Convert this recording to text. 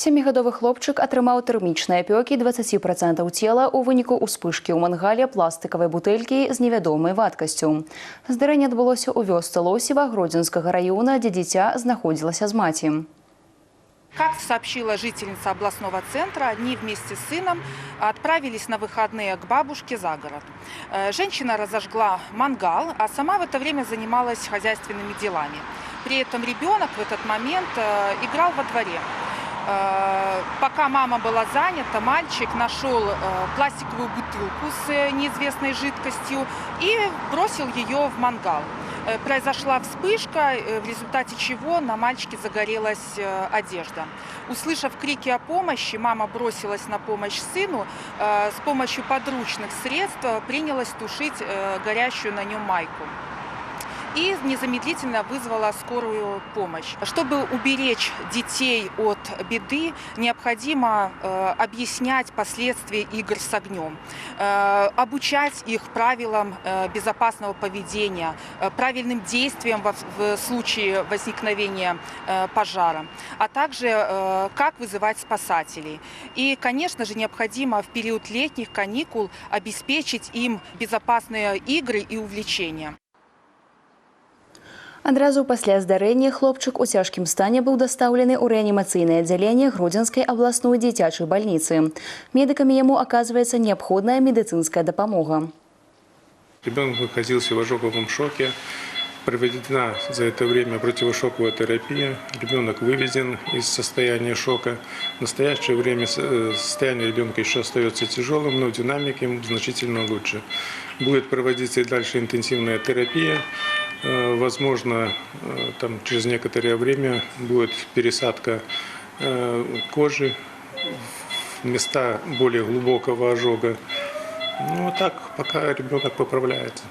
Сямігадовы хлопчык атрымаў тэрмічныя апёкі 20% цела ў выніку ўспышкі ў мангале пластыкавай бутэлькі з невядомай вадкасцю. Здарэнне адбылося ў вёсцы Лосева Гродзенскага района, дзе дзіця знаходзілася з маці. Как сообщила жительница областного центра, они вместе с сыном отправились на выходные к бабушке за город. Женщина разожгла мангал, а сама в это время занималась хозяйственными делами. При этом ребенок в этот момент играл во дворе. Пока мама была занята, мальчик нашел пластиковую бутылку с неизвестной жидкостью и бросил ее в мангал. Произошла вспышка, в результате чего на мальчике загорелась одежда. Услышав крики о помощи, мама бросилась на помощь сыну. С помощью подручных средств принялась тушить горящую на нем майку. И незамедлительно вызвала скорую помощь. Чтобы уберечь детей от беды, необходимо объяснять последствия игр с огнем, обучать их правилам безопасного поведения, правильным действиям в случае возникновения пожара, а также как вызывать спасателей. И, конечно же, необходимо в период летних каникул обеспечить им безопасные игры и увлечения. Адразу пасля здарэння хлопчык у цяжкім стане быў дастаўлены ў рэанімацыйнае аддзяленне Гродзенскай абласной дзіцячай бальніцы. Медыкамі яму аказваецца неабходная медыцынская дапамога. Ребенок находился в ожоговом шоке. Проведена за это время противошоковая терапия. Ребенок выведен из состояния шока. В настоящее время состояние ребенка еще остается тяжелым, но динамика ему значительно лучше. Будет проводиться и дальше интенсивная терапия. Возможно, там, через некоторое время будет пересадка кожи в места более глубокого ожога. Ну, так пока ребенок поправляется.